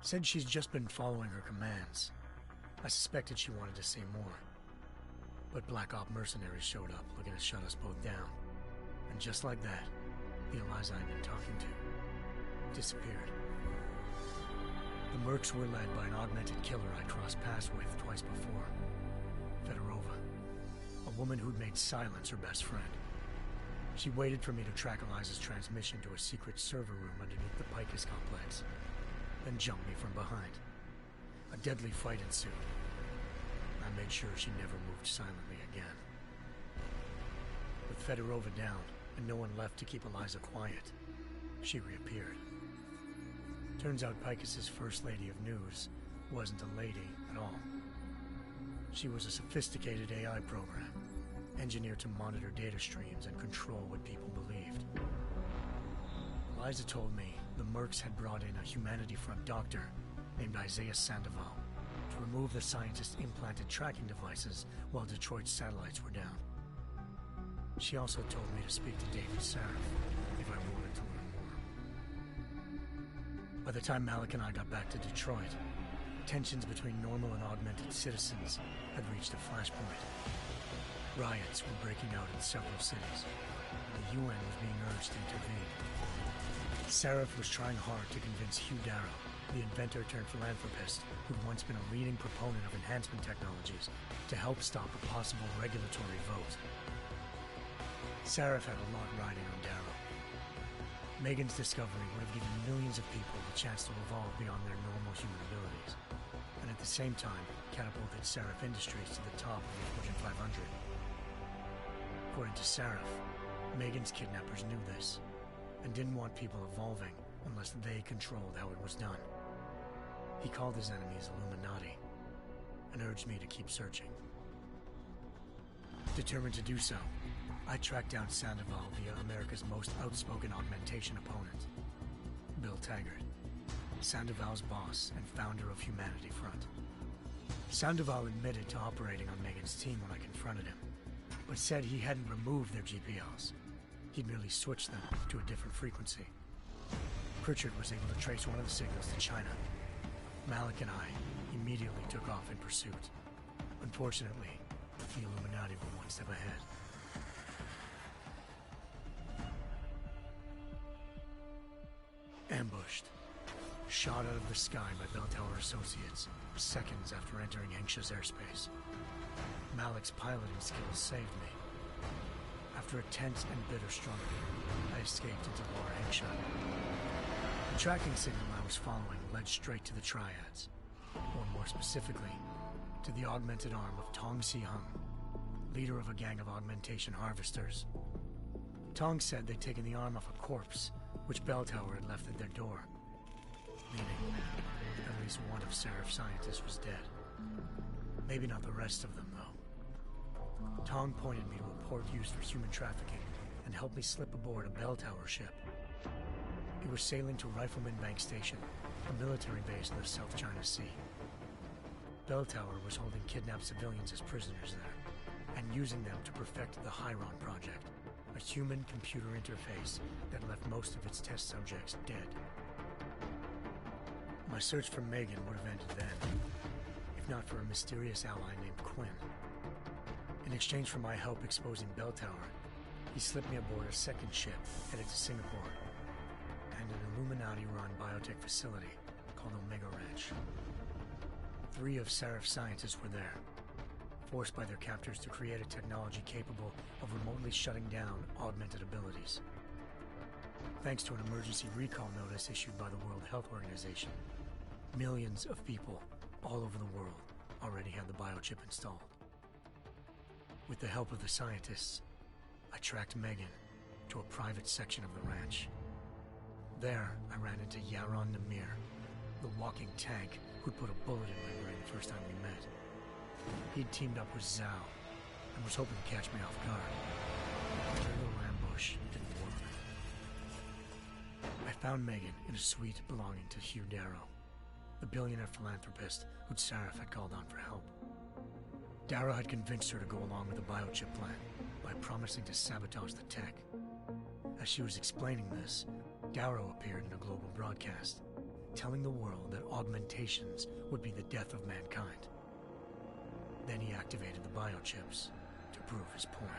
Said she's just been following her commands. I suspected she wanted to say more. But Black Op mercenaries showed up looking to shut us both down. And just like that, the Eliza I'd been talking to disappeared. The mercs were led by an augmented killer I crossed paths with twice before. Fedorova, a woman who'd made silence her best friend. She waited for me to track Eliza's transmission to a secret server room underneath the Picus complex, then jumped me from behind. A deadly fight ensued. I made sure she never moved silently again. With Fedorova down and no one left to keep Eliza quiet, she reappeared. Turns out Picus's first lady of news wasn't a lady at all. She was a sophisticated AI program, engineered to monitor data streams and control what people believed. Eliza told me the mercs had brought in a Humanity Front doctor named Isaiah Sandoval to remove the scientist's implanted tracking devices while Detroit's satellites were down. She also told me to speak to David Sarif if I wanted to learn more. By the time Malik and I got back to Detroit, tensions between normal and augmented citizens had reached a flashpoint. Riots were breaking out in several cities, and the UN was being urged to intervene. Sarif was trying hard to convince Hugh Darrow, the inventor turned philanthropist who'd once been a leading proponent of enhancement technologies, to help stop a possible regulatory vote. Sarif had a lot riding on Darrow. Megan's discovery would have given millions of people the chance to evolve beyond their normal human abilities, and at the same time catapulted Sarif Industries to the top of the Fortune 500. According to Sarif, Megan's kidnappers knew this, and didn't want people evolving unless they controlled how it was done. He called his enemies Illuminati, and urged me to keep searching. Determined to do so, I tracked down Sandoval via America's most outspoken augmentation opponent, Bill Taggart, Sandoval's boss and founder of Humanity Front. Sandoval admitted to operating on Megan's team when I confronted him, but said he hadn't removed their GPLs. He'd merely switched them to a different frequency. Pritchard was able to trace one of the signals to China. Malik and I immediately took off in pursuit. Unfortunately, the Illuminati were one step ahead. Ambushed. Shot out of the sky by Bell Tower Associates seconds after entering Hengsha's airspace. Malik's piloting skills saved me. After a tense and bitter struggle, I escaped into Lower Hengsha. The tracking signal I was following led straight to the Triads, or more specifically, to the augmented arm of Tong Si-hung, leader of a gang of augmentation harvesters. Tong said they'd taken the arm off a corpse, which Bell Tower had left at their door, meaning at least one of Sarif's scientists was dead. Maybe not the rest of them, though. Tong pointed me to a port used for human trafficking and helped me slip aboard a Bell Tower ship. It was sailing to Rifleman Bank Station, a military base in the South China Sea. Bell Tower was holding kidnapped civilians as prisoners there, and using them to perfect the Hyron Project, a human-computer interface that left most of its test subjects dead. My search for Megan would have ended then, if not for a mysterious ally named Quinn. In exchange for my help exposing Bell Tower, he slipped me aboard a second ship headed to Singapore, and an Illuminati-run biotech facility called Omega Ranch. 3 of Sarif's scientists were there, forced by their captors to create a technology capable of remotely shutting down augmented abilities. Thanks to an emergency recall notice issued by the World Health Organization, millions of people all over the world already had the biochip installed. With the help of the scientists, I tracked Megan to a private section of the ranch. There, I ran into Yaron Namir, the walking tank who'd put a bullet in my brain the first time we met. He'd teamed up with Zhao and was hoping to catch me off guard. Their little ambush didn't work. I found Megan in a suite belonging to Hugh Darrow, the billionaire philanthropist who'd Sarif had called on for help. Darrow had convinced her to go along with the biochip plan by promising to sabotage the tech. As she was explaining this, Darrow appeared in a global broadcast, telling the world that augmentations would be the death of mankind. Then he activated the biochips to prove his point.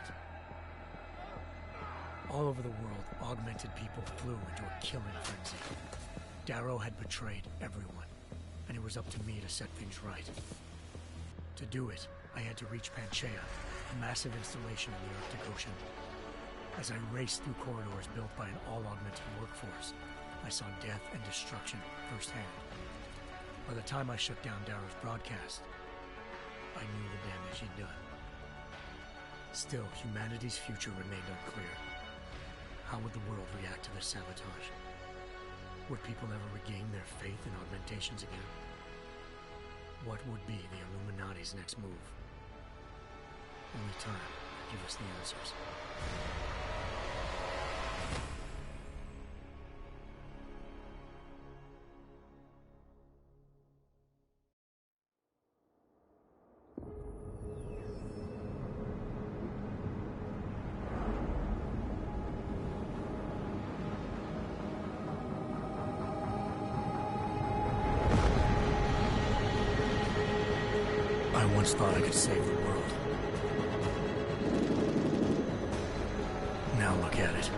All over the world, augmented people flew into a killing frenzy. Darrow had betrayed everyone, and it was up to me to set things right. To do it, I had to reach Panchaea, a massive installation in the Arctic Ocean. As I raced through corridors built by an all-augmented workforce, I saw death and destruction firsthand. By the time I shut down Darrow's broadcast, I knew the damage he'd done. Still, humanity's future remained unclear. How would the world react to this sabotage? Would people ever regain their faith in augmentations again? What would be the Illuminati's next move? Only time could give us the answers. I once thought I could save the world. Now look at it.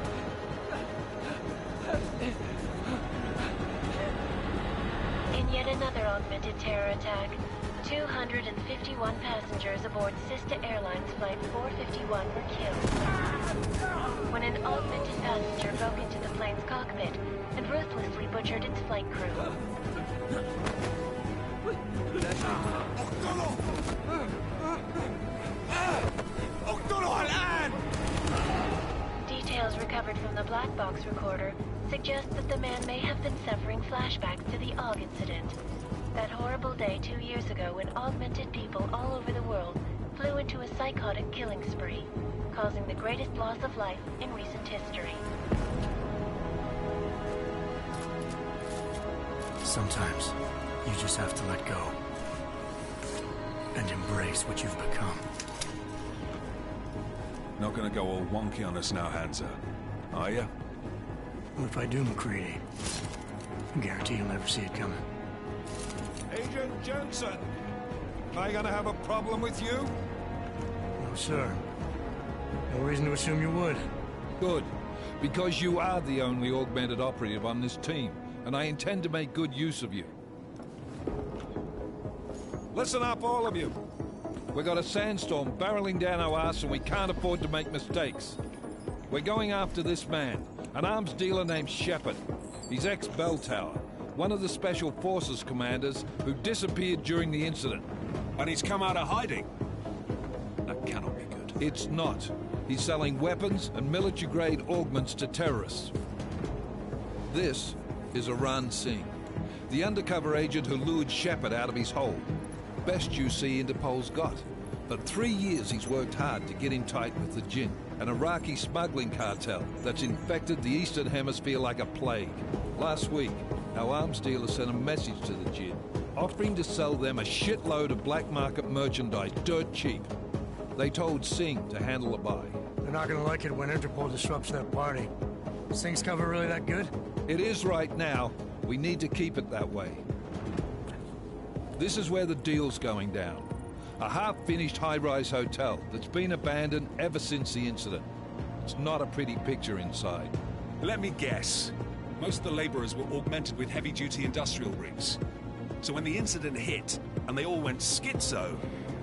In yet another augmented terror attack, 251 passengers aboard Sister Airlines Flight 451 were killed when an augmented passenger broke into the plane's cockpit and ruthlessly butchered its flight crew. Details recovered from the black box recorder suggest that the man may have been suffering flashbacks to the AUG incident. That horrible day 2 years ago when augmented people all over the world flew into a psychotic killing spree, causing the greatest loss of life in recent history. Sometimes, you just have to let go. And embrace what you've become. Not gonna go all wonky on us now, Hansa, are you? Well, if I do, McCready, I guarantee you'll never see it coming. Agent Jensen, am I gonna have a problem with you? No, sir. No reason to assume you would. Good, because you are the only augmented operative on this team, and I intend to make good use of you. Listen up, all of you. We got a sandstorm barreling down our arse and we can't afford to make mistakes. We're going after this man, an arms dealer named Shepard. He's ex-Bell Tower, one of the Special Forces commanders who disappeared during the incident. And he's come out of hiding. That cannot be good. It's not. He's selling weapons and military-grade augments to terrorists. This is Aran Singh, the undercover agent who lured Shepard out of his hole. Best you see Interpol's got. For 3 years he's worked hard to get in tight with the Jinn, an Iraqi smuggling cartel that's infected the Eastern Hemisphere like a plague. Last week, our arms dealer sent a message to the Jinn, offering to sell them a shitload of black market merchandise dirt cheap. They told Singh to handle the buy. They're not gonna like it when Interpol disrupts their party. Is Singh's cover really that good? It is right now. We need to keep it that way. This is where the deal's going down. A half-finished high-rise hotel that's been abandoned ever since the incident. It's not a pretty picture inside. Let me guess. Most of the laborers were augmented with heavy-duty industrial rigs. So when the incident hit, and they all went schizo,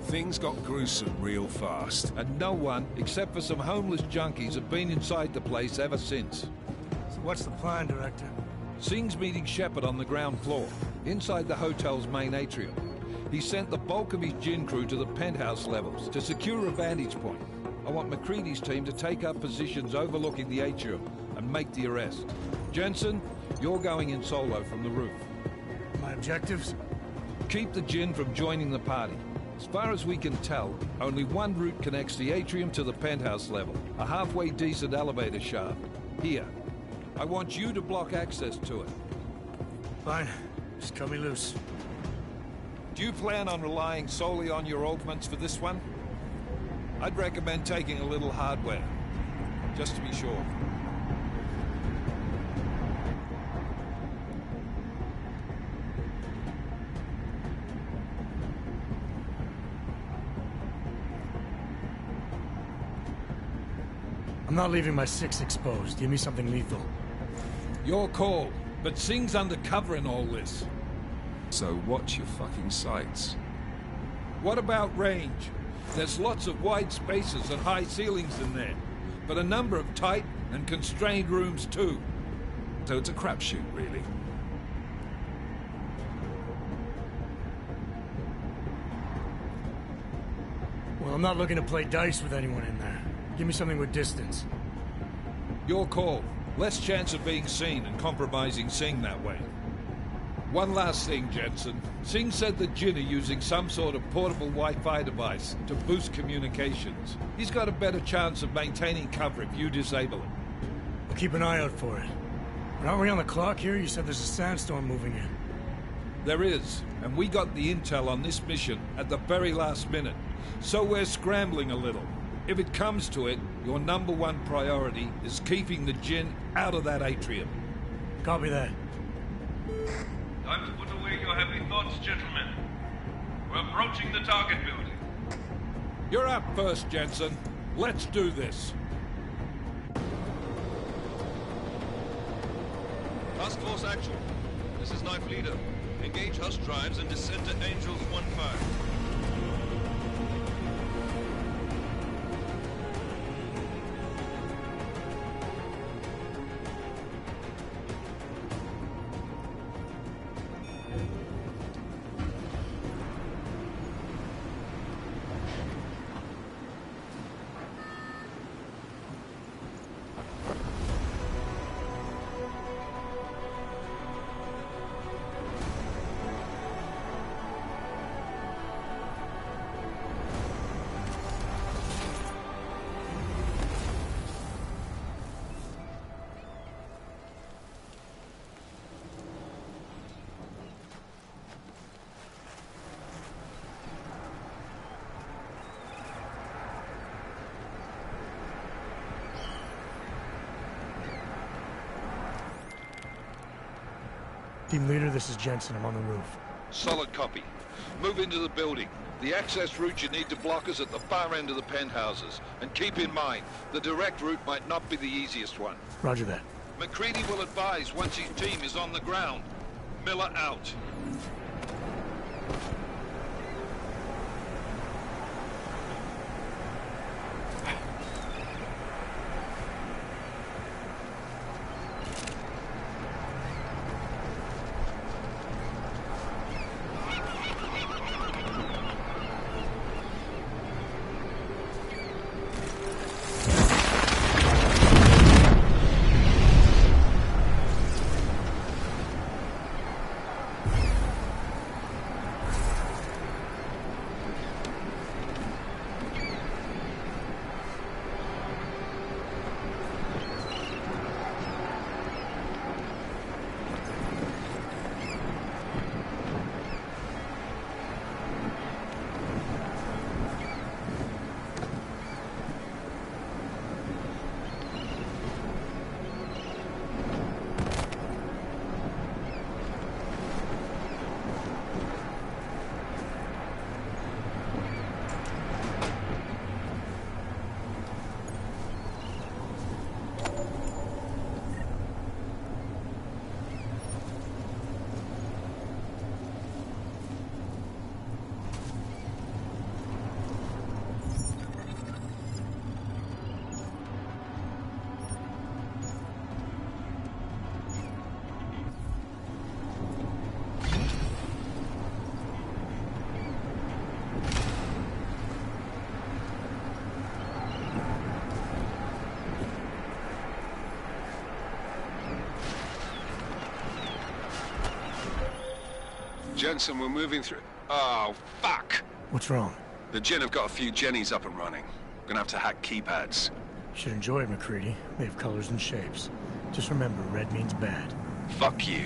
things got gruesome real fast. And no one, except for some homeless junkies, have been inside the place ever since. So what's the plan, Director? Singh's meeting Shepard on the ground floor, inside the hotel's main atrium. He sent the bulk of his Jinn crew to the penthouse levels to secure a vantage point. I want McCready's team to take up positions overlooking the atrium and make the arrest. Jensen, you're going in solo from the roof. My objectives? Keep the Jinn from joining the party. As far as we can tell, only one route connects the atrium to the penthouse level, a halfway decent elevator shaft. Here. I want you to block access to it. Fine. Just cut me loose. Do you plan on relying solely on your augments for this one? I'd recommend taking a little hardware, just to be sure. I'm not leaving my 6 exposed. Give me something lethal. Your call, but Singh's undercover in all this. So watch your fucking sights. What about range? There's lots of wide spaces and high ceilings in there, but a number of tight and constrained rooms too. So it's a crapshoot, really. Well, I'm not looking to play dice with anyone in there. Give me something with distance. Your call. Less chance of being seen and compromising Singh that way. One last thing, Jensen. Singh said the Jinn are using some sort of portable Wi-Fi device to boost communications. He's got a better chance of maintaining cover if you disable it. I'll keep an eye out for it. But aren't we on the clock here? You said there's a sandstorm moving in. There is, and we got the intel on this mission at the very last minute. So we're scrambling a little. If it comes to it, your #1 priority is keeping the Jinn out of that atrium. Copy that. Time to put away your heavy thoughts, gentlemen. We're approaching the target building. You're up first, Jensen. Let's do this. Task Force Action. This is Knife Leader. Engage Hush drives and descend to Angels 1-5. Team leader, this is Jensen. I'm on the roof. Solid copy. Move into the building. The access route you need to block is at the far end of the penthouses. And keep in mind, the direct route might not be the easiest one. Roger that. McCready will advise once his team is on the ground. Miller out. Jensen, we're moving through... Oh, fuck! What's wrong? The Jinn have got a few Jennies up and running. Gonna have to hack keypads. Should enjoy it, McCready. They have colors and shapes. Just remember, red means bad. Fuck you.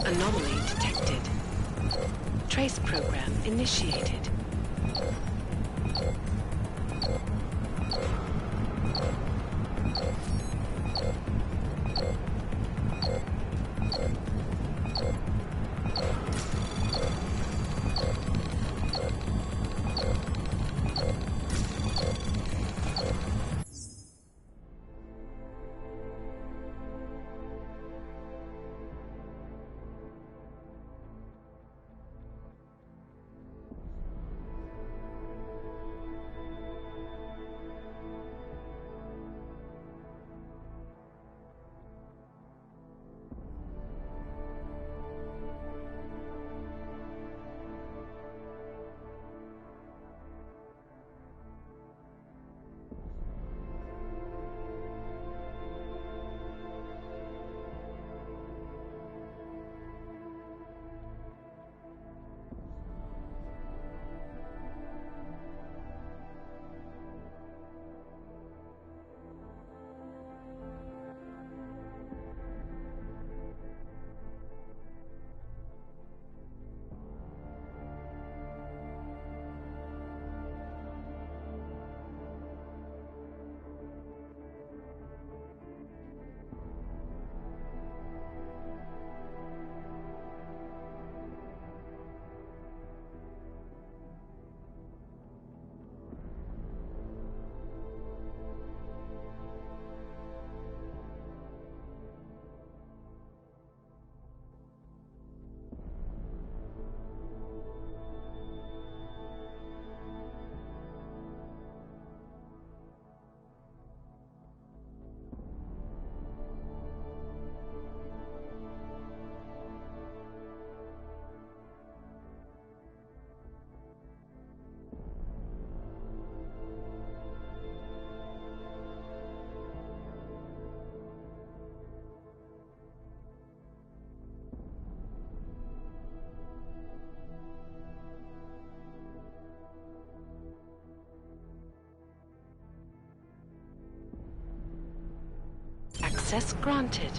Anomaly detected. Trace program initiated. Access granted.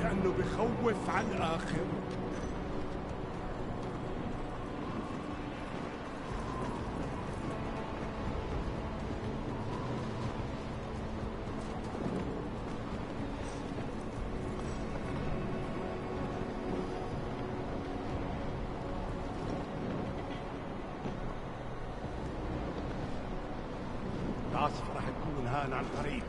لأنه بخوف على الآخر. تنهانا عن قريب.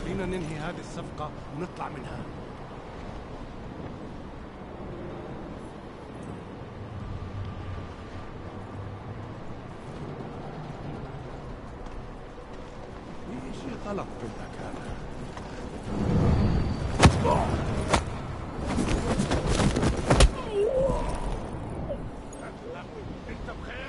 خلينا ننهي هذه الصفقة ونطلع منها. في شيء غلط بالمكان. انت بخير؟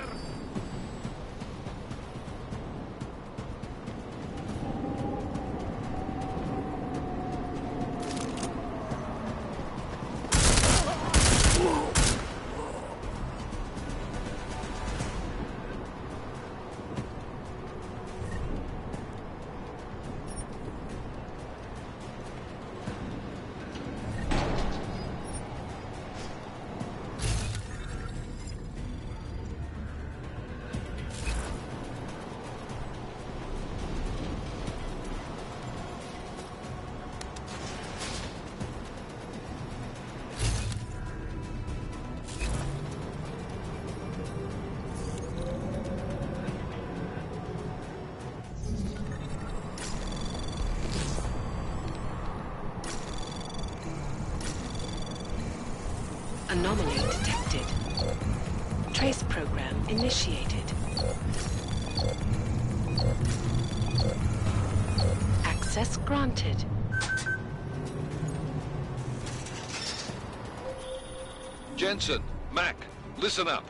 Anomaly detected. Trace program initiated. Access granted. Jensen, Mac, listen up.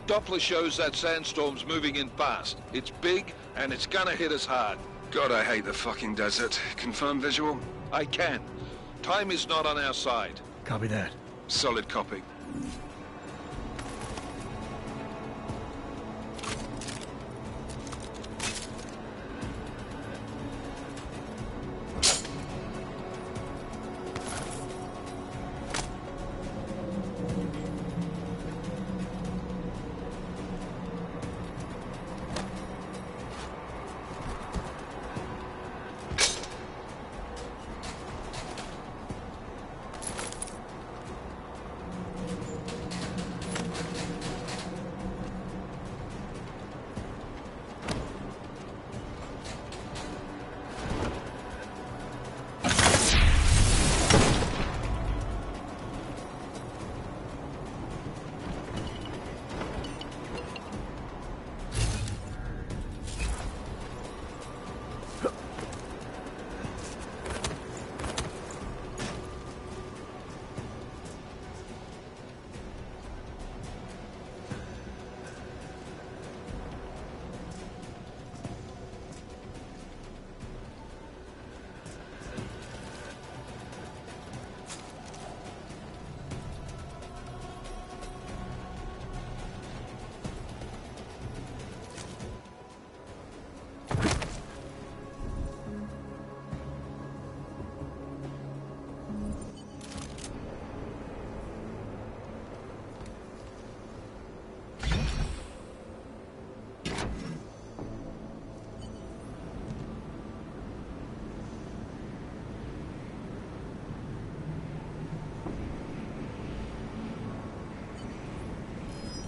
Doppler shows that sandstorm's moving in fast. It's big, and it's gonna hit us hard. God, I hate the fucking desert. Confirm visual? I can. Time is not on our side. Copy that. Solid copy.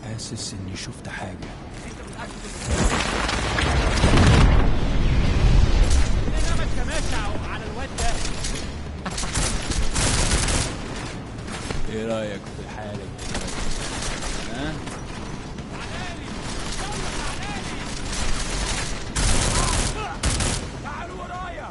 حاسس اني شفت حاجة. انا متماشى على الواد ده. ايه رايك في الحالة دي؟ ها؟ تعالوا ورايا.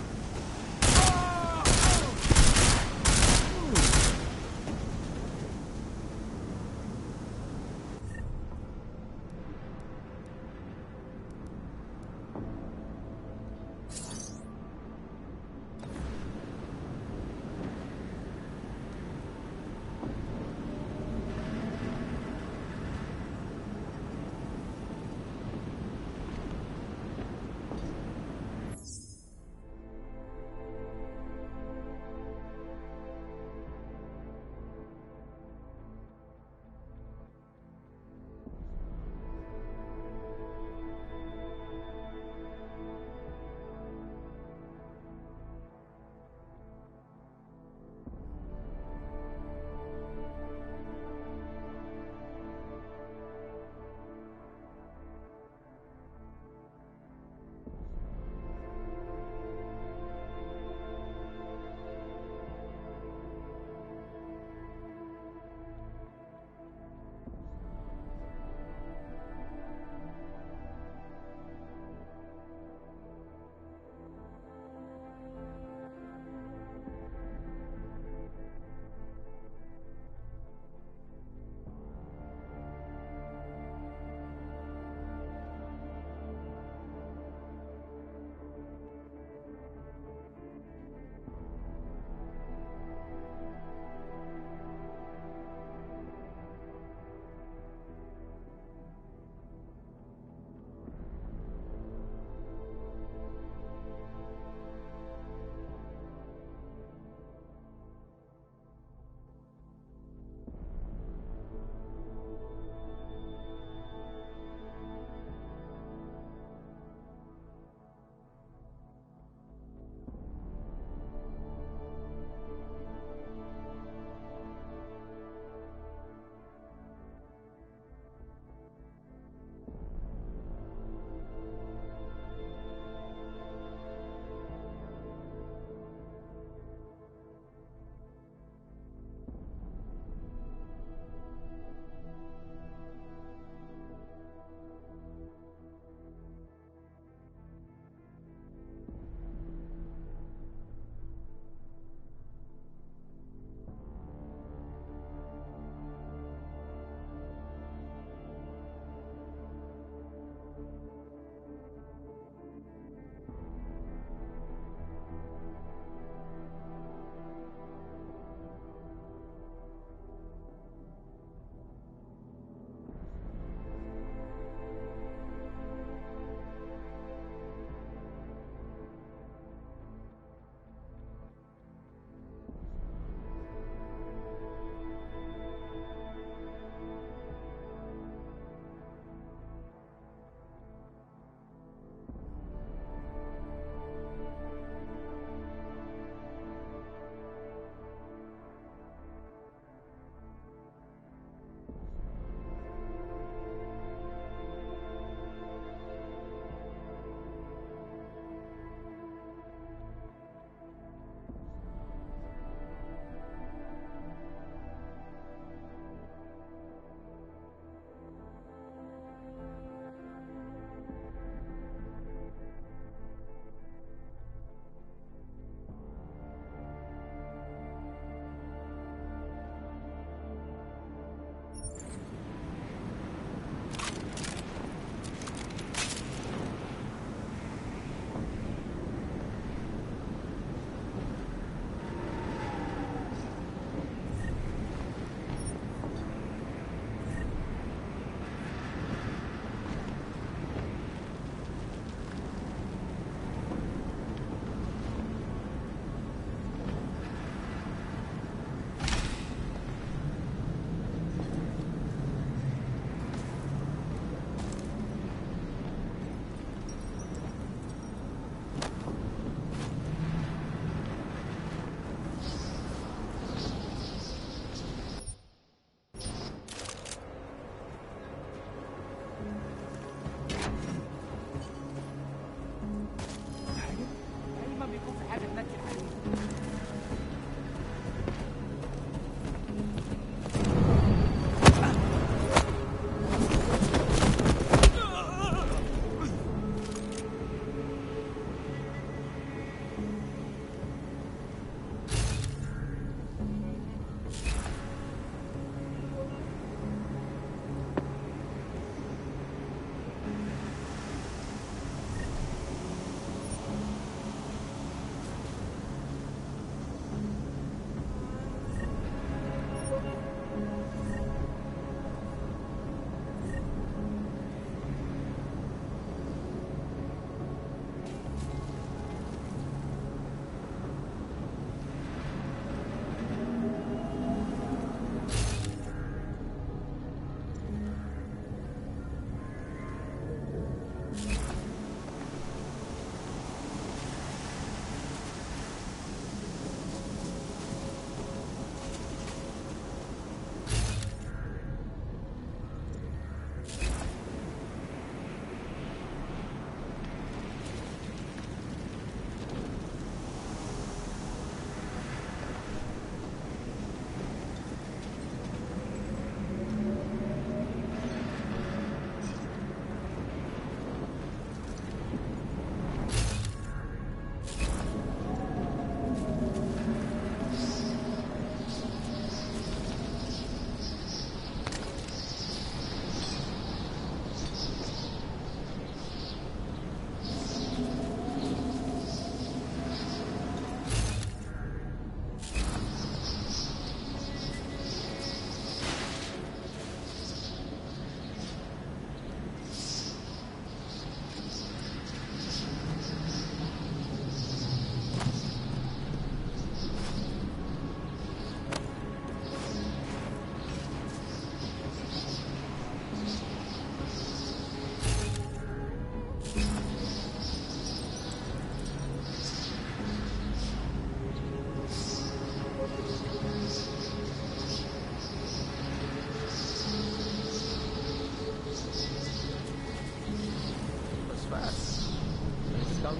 عشان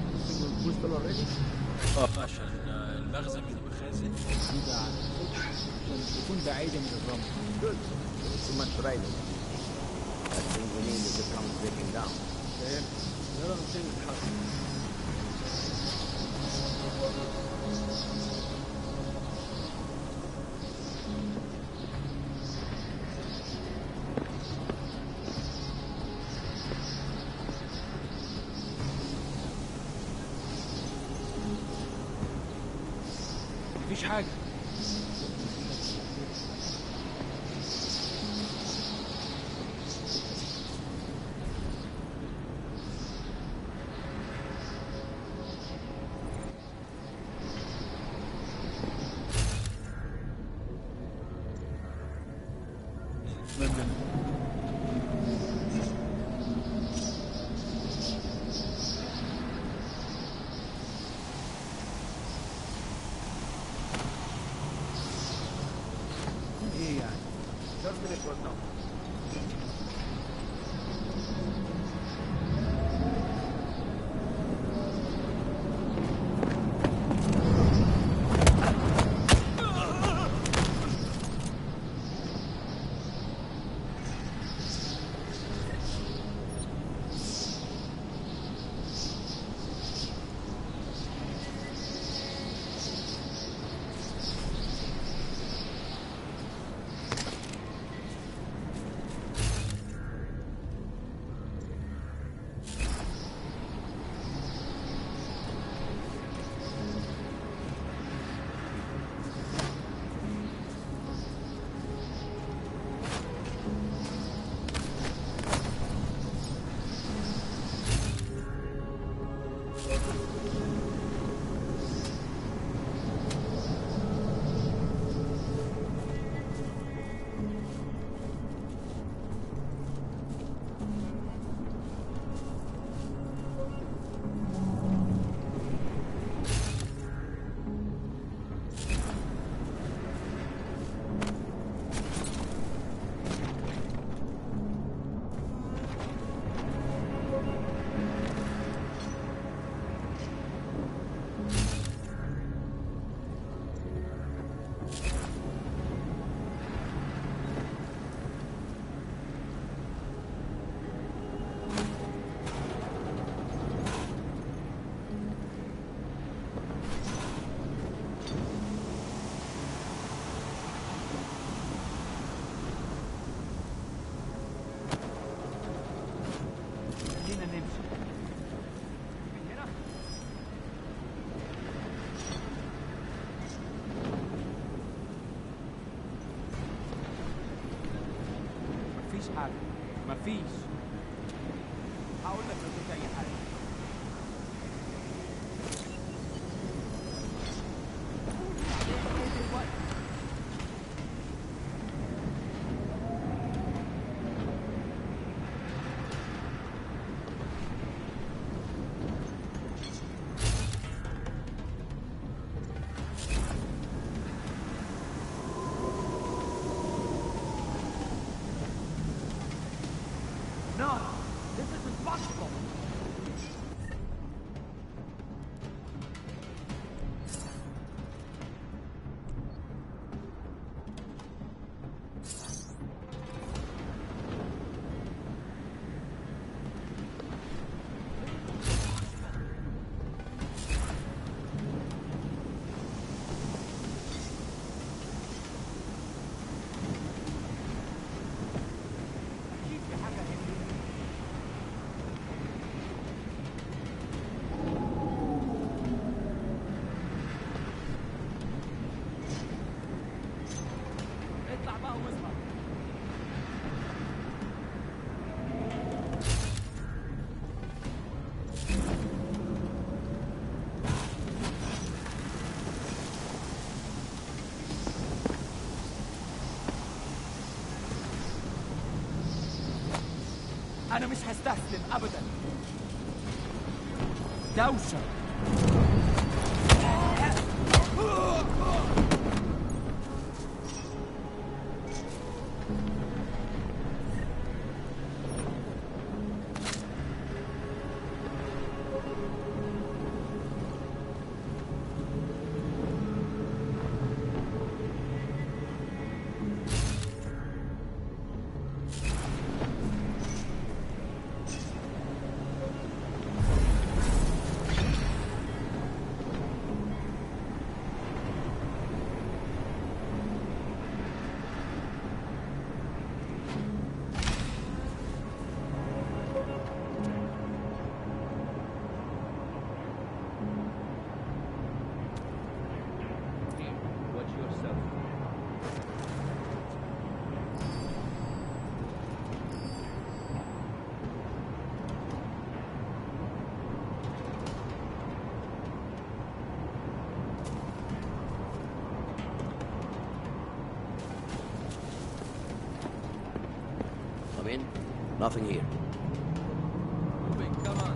المخزن من المخازن موجودة على السطح عشان تكون بعيدة من الرمل. Good. It's too much riding. That thing we need is the ground breaking down. يلا نسيب الحرب. مفيش حاجة. حاجة مفيش. هقول لك لو شفت أي حاجة. No, this is impossible. أنا مش هستسلم أبداً. دوشة. Nothing here. Moving, come on.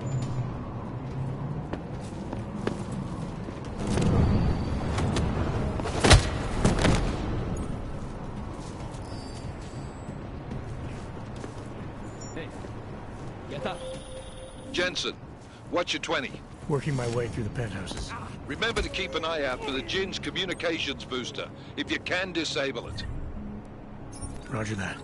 Hey, get up. Jensen, what's your 20? Working my way through the penthouses. Remember to keep an eye out for the Jinn's communications booster. If you can, disable it. Roger that.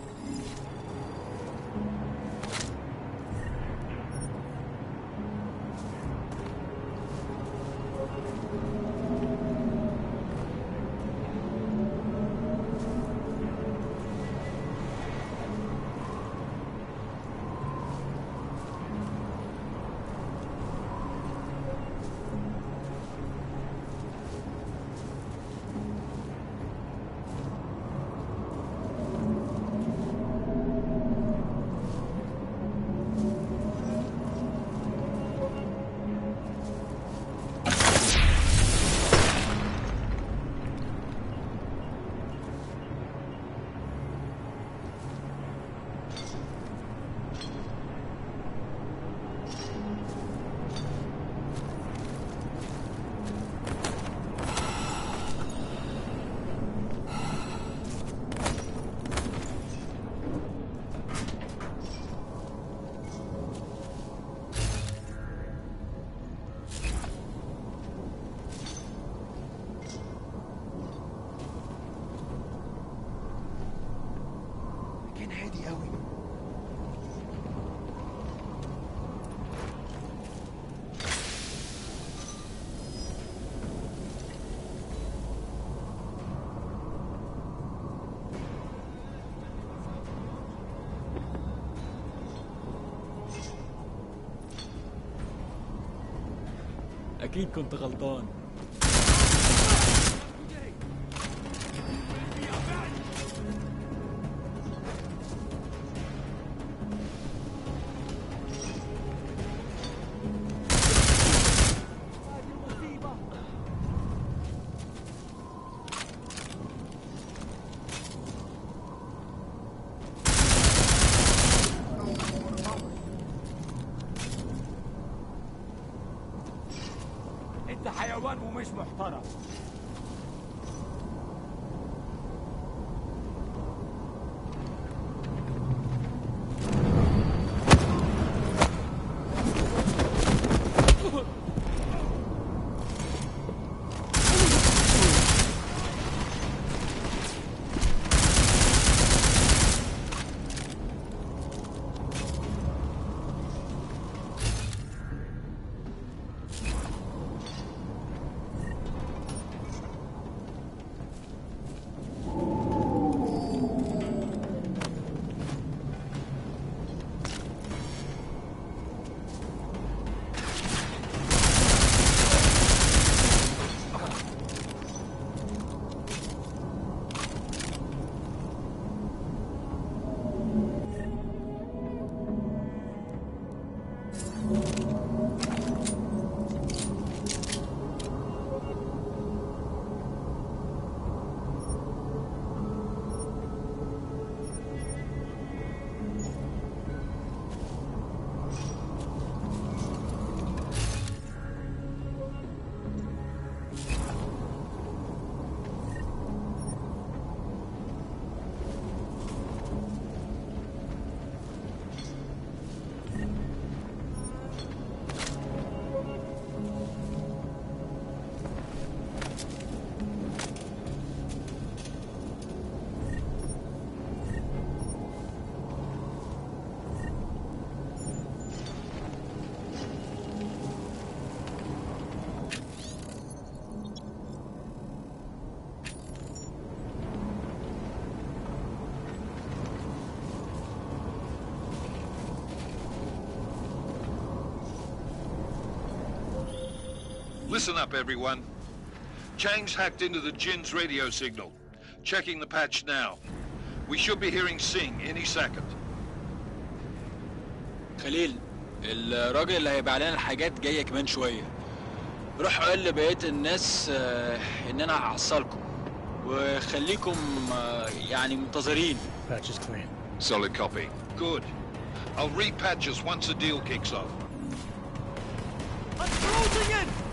أكيد كنت غلطان. أنت حيوان ومش محترم. Listen up, everyone. Chang's hacked into the Jinn's radio signal. Checking the patch now. We should be hearing Singh any second. خليل، الراجل اللي هيبيع لنا الحاجات جاية كمان شوية. روح قول لبقية الناس إن أنا هحصلكم وخليكم يعني منتظرين. Patch is clean. Solid copy. Good. I'll repatch us once the deal kicks off. I'm closing in!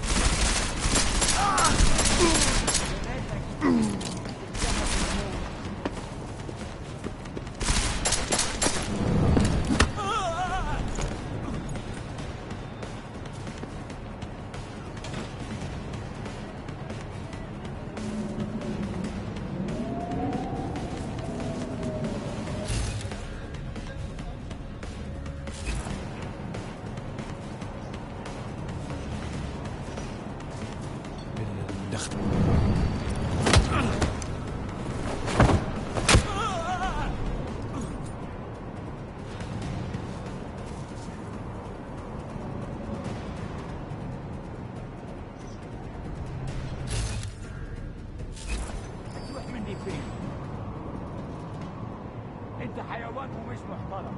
انت حيوان ومش محترم.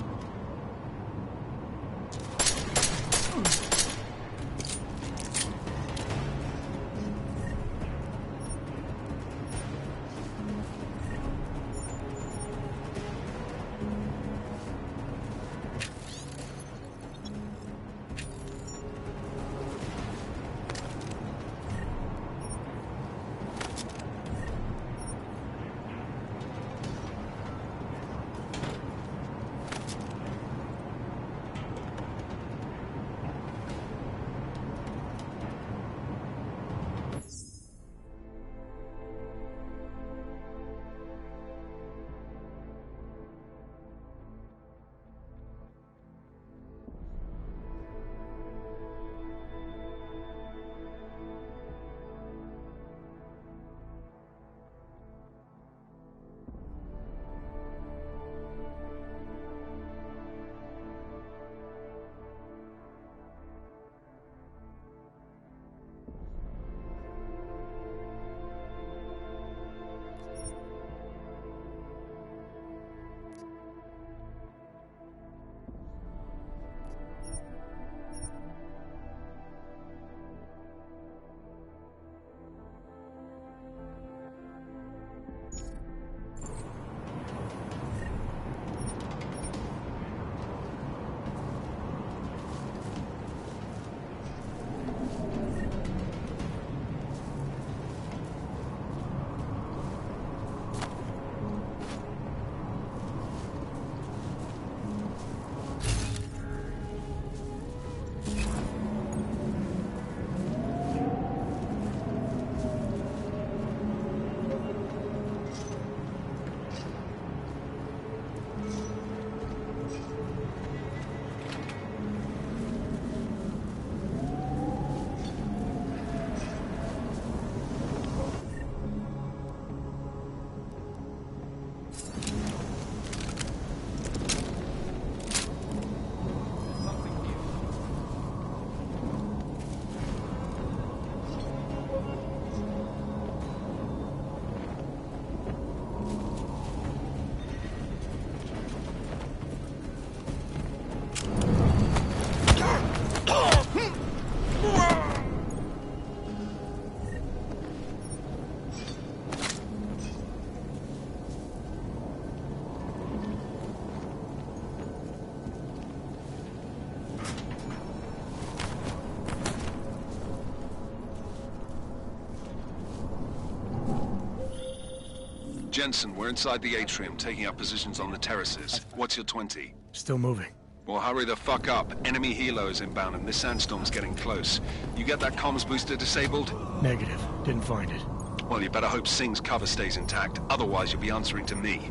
Jensen, we're inside the atrium, taking up positions on the terraces. What's your 20? Still moving. Well, hurry the fuck up. Enemy helo is inbound and this sandstorm's getting close. You get that comms booster disabled? Negative. Didn't find it. Well, you better hope Singh's cover stays intact. Otherwise, you'll be answering to me.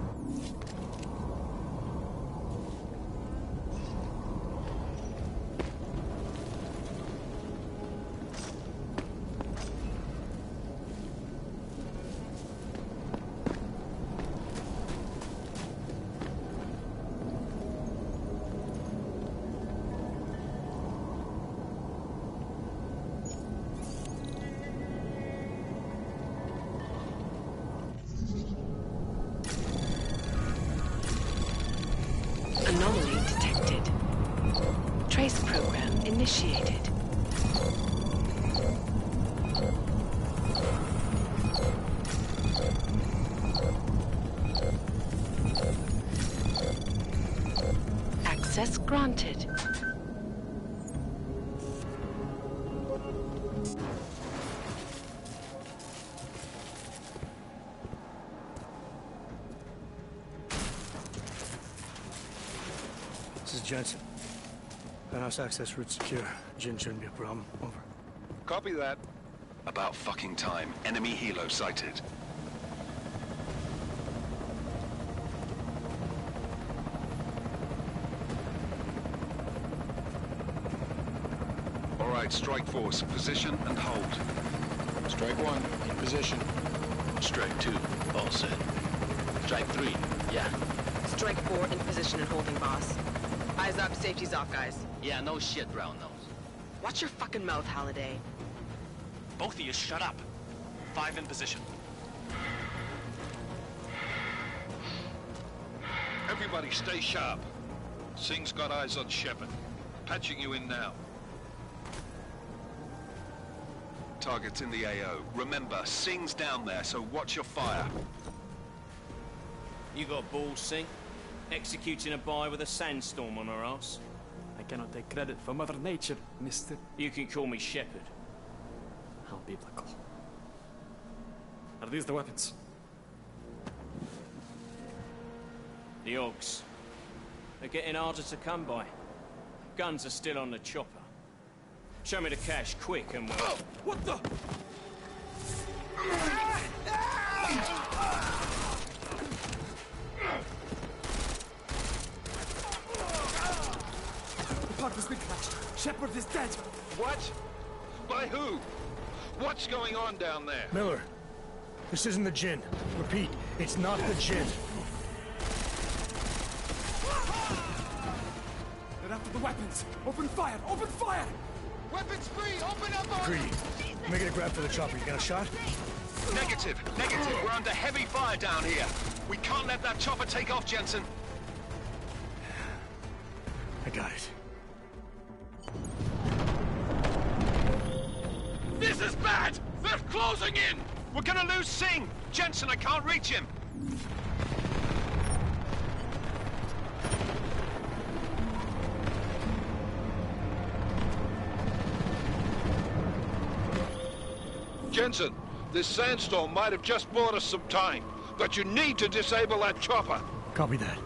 Access granted. This is Jensen. Penthouse access route secure. Jin shouldn't be a problem. Over. Copy that. About fucking time. Enemy helo sighted. All right, strike force. Position and hold. Strike 1, in position. Strike 2, all set. Strike 3, yeah. Strike 4, in position and holding, boss. Eyes up, safety's off, guys. Yeah, no shit, brown nose. Watch your fucking mouth, Halliday. Both of you shut up. 5 in position. Everybody stay sharp. Singh's got eyes on Shepard. Patching you in now. Target's in the AO. Remember, Singh's down there, so watch your fire. You got balls, Singh? Executing a buy with a sandstorm on her ass? I cannot take credit for Mother Nature, mister. You can call me Shepard. How biblical. Are these the weapons? The Ogs. They're getting harder to come by. Guns are still on the chopper. Show me the cash, quick, and we'll... Oh, what the? The park has been crashed. Shepard is dead. What? By who? What's going on down there? Miller, this isn't the Jinn. Repeat, it's not the Jinn. They're after the weapons. Open fire! Open fire! Weapons free! Open up! Greedy, making a grab for the chopper. You got a shot? Negative. We're under heavy fire down here. We can't let that chopper take off, Jensen. I got it. This is bad! They're closing in! We're gonna lose Singh! Jensen, I can't reach him! Jensen, this sandstorm might have just bought us some time, but you need to disable that chopper. Copy that.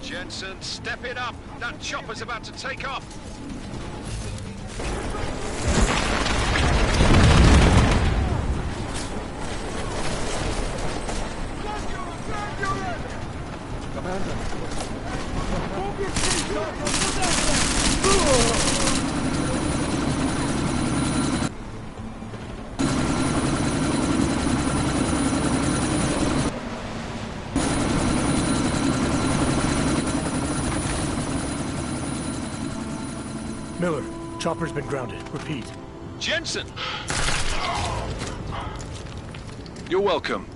Jensen, step it up! That chopper's about to take off! Miller, chopper's been grounded. Repeat. Jensen! You're welcome.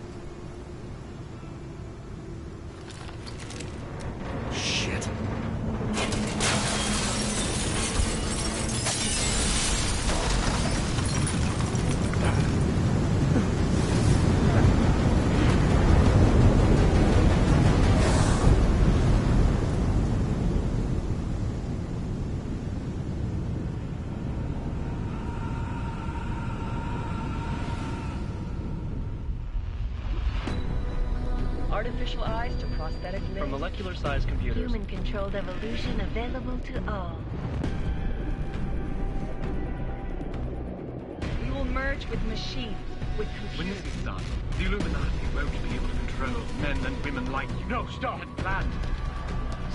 Shit. Artificial eyes to prosthetic limbs. From molecular-sized computers. Human-controlled evolution available to all. We will merge with machines, with When computers. this is done, the Illuminati won't be able to control men and women like you. No, stop! Get planned.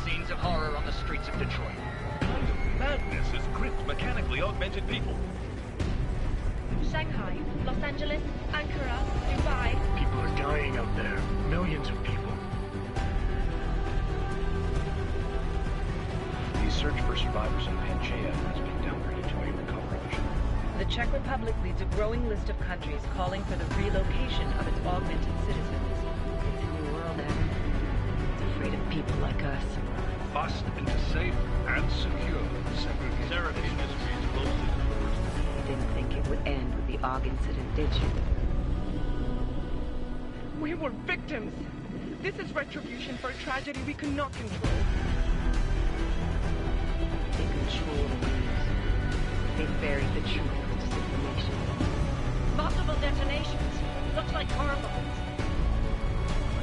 Scenes of horror on the streets of Detroit. Kind of madness has gripped mechanically augmented people. Shanghai, Los Angeles, Ankara, Dubai. People are dying out there. Millions of people. The search for survivors in Pangaea has been downgraded to a recovery mission. The Czech Republic leads a growing list of countries calling for the relocation of its augmented citizens. It's a new world, Adam. It's afraid of people like us. Bust into safe and secure segregation industries close to the doors. You didn't think it would end with the AUG incident, did you? We were victims. This is retribution for a tragedy we cannot control. They control the news. They buried the truth with disinformation. Multiple detonations. Looks like car bombs.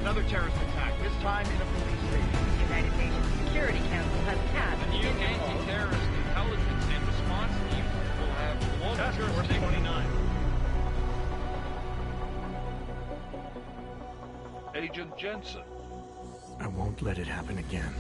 Another terrorist attack, this time in a police station. The United Nations Security Council has passed The new anti-terrorist intelligence and response team will have global jurisdiction. 29. Agent Jensen. I won't let it happen again.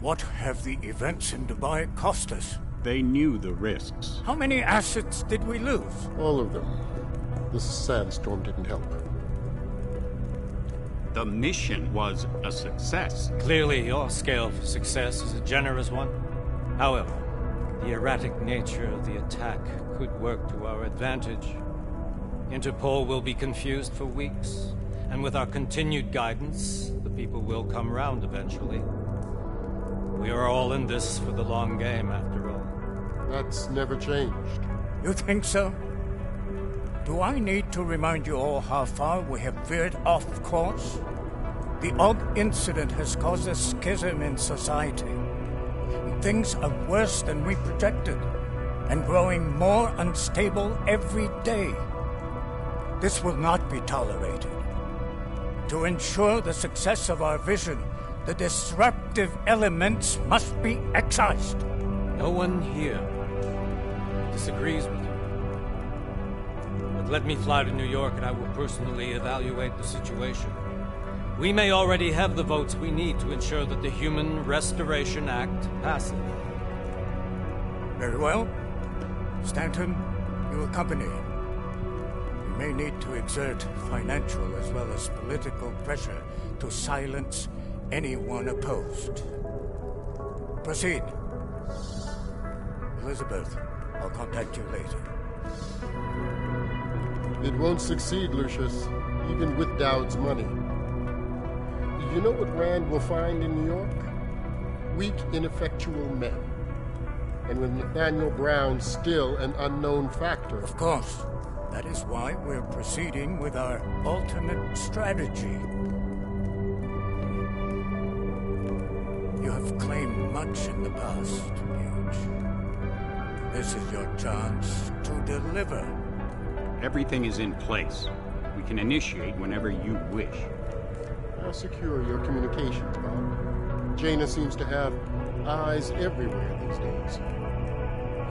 What have the events in Dubai cost us? They knew the risks. How many assets did we lose? All of them. This sandstorm didn't help. The mission was a success. Clearly, your scale for success is a generous one. However, the erratic nature of the attack could work to our advantage. Interpol will be confused for weeks, and with our continued guidance, the people will come round eventually. We are all in this for the long game, after all. That's never changed. You think so? Do I need to remind you all how far we have veered off course? The AUG incident has caused a schism in society. Things are worse than we projected, and growing more unstable every day. This will not be tolerated. To ensure the success of our vision, the disruptive elements must be excised. No one here disagrees with you. But let me fly to New York and I will personally evaluate the situation. We may already have the votes we need to ensure that the Human Restoration Act passes. Very well. Stanton, you accompany. We may need to exert financial as well as political pressure to silence anyone opposed. Proceed. Elizabeth, I'll contact you later. It won't succeed, Lucius, even with Dowd's money. You know what Rand will find in New York? Weak, ineffectual men. And with Nathaniel Brown still an unknown factor. Of course. That is why we're proceeding with our alternate strategy. You have claimed much in the past, Huge. This is your chance to deliver. Everything is in place. We can initiate whenever you wish. How secure your communications, Bob? Jaina seems to have eyes everywhere these days.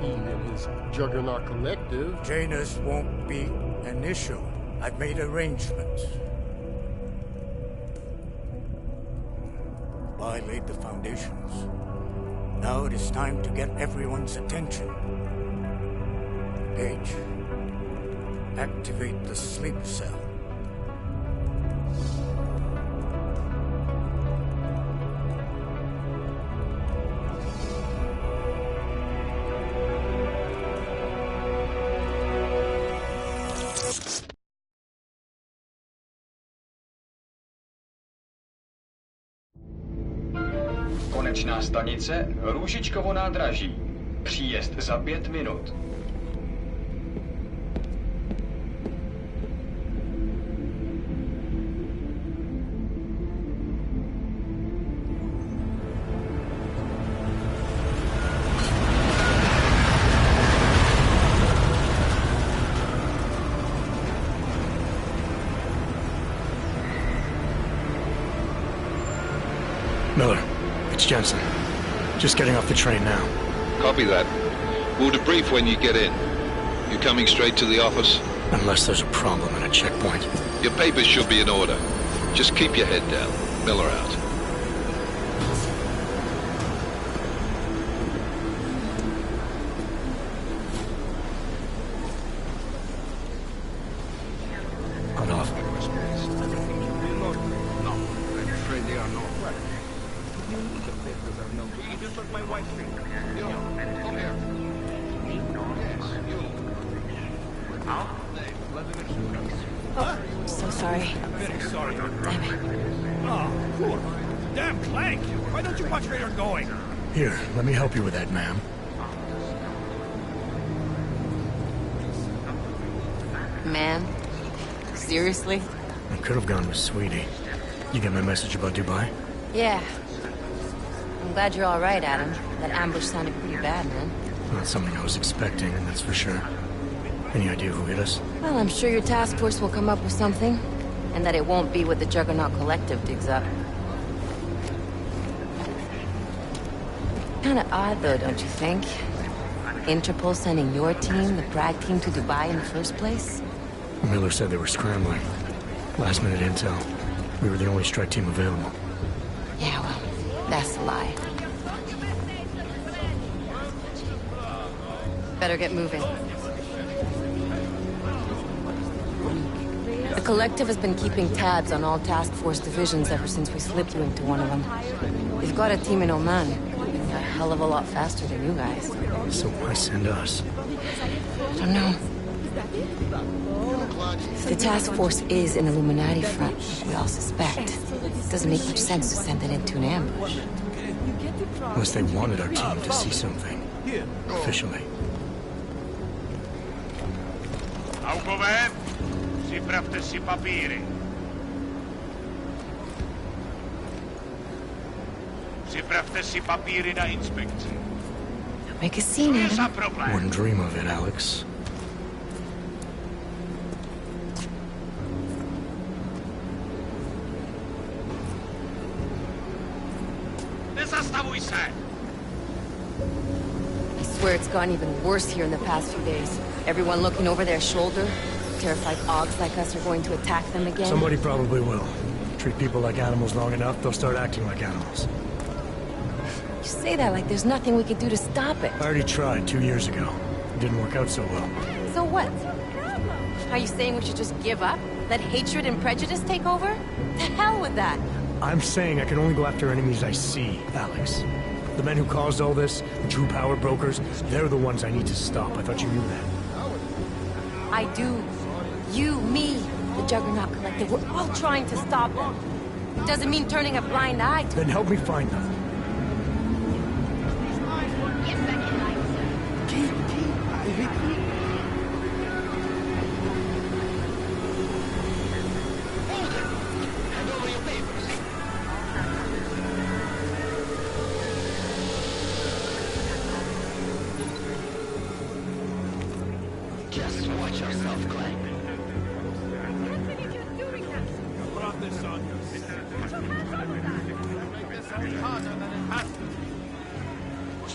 He and his Juggernaut Collective... Jaina's won't be an issue. I've made arrangements. Dubai laid the foundations. Now it is time to get everyone's attention. Page, activate the sleep cell. Konečná stanice Růžičkovo nádraží. Příjezd za 5 minut. Miller, it's Jensen. Just getting off the train now. Copy that. We'll debrief when you get in. You coming straight to the office? Unless there's a problem at a checkpoint. Your papers should be in order. Just keep your head down. Miller out. On off. No, I'm afraid they are not. You just let my wife think. Come here. Oh, so sorry. Very sorry. Damn it. Oh, poor. Damn Clank! Why don't you watch where you're going? Here, let me help you with that, ma'am. Man? Seriously? I could have gone with Sweetie. You get my message about Dubai? Yeah. I'm glad you're all right, Adam. That ambush sounded pretty bad, man. Not something I was expecting, that's for sure. Any idea who hit us? Well, I'm sure your task force will come up with something. And that it won't be what the Juggernaut Collective digs up. Kinda odd, though, don't you think? Interpol sending your team, the Prague team, to Dubai in the first place? Miller said they were scrambling. Last minute intel. We were the only strike team available. Yeah, well, that's a lie. Better get moving. The Collective has been keeping tabs on all task force divisions ever since we slipped you into one of them. They've got a team in Oman. A hell of a lot faster than you guys. So why send us? I don't know. If the task force is an Illuminati front, we all suspect, it doesn't make much sense to send it into an ambush. Unless they wanted our team to see something. Officially. Augové, připravte si papíry. Připravte si papíry na inspekci. Make a scene, Adam. Wouldn't dream of it, Alex. Nezastavuj se! I swear it's gotten even worse here in the past few days. Everyone looking over their shoulder. Terrified Augs like us are going to attack them again. Somebody probably will. Treat people like animals long enough, they'll start acting like animals. You say that like there's nothing we could do to stop it. I already tried 2 years ago. It didn't work out so well. So what? Are you saying we should just give up? Let hatred and prejudice take over? To hell with that! I'm saying I can only go after enemies I see, Alex. The men who caused all this, the true power brokers, they're the ones I need to stop. I thought you knew that. I do. You, me, the Juggernaut Collective, we're all trying to stop them. It doesn't mean turning a blind eye to... Then help me find them. Just watch yourself, Clank. Brought this on you.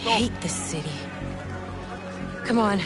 I hate this city. Come on.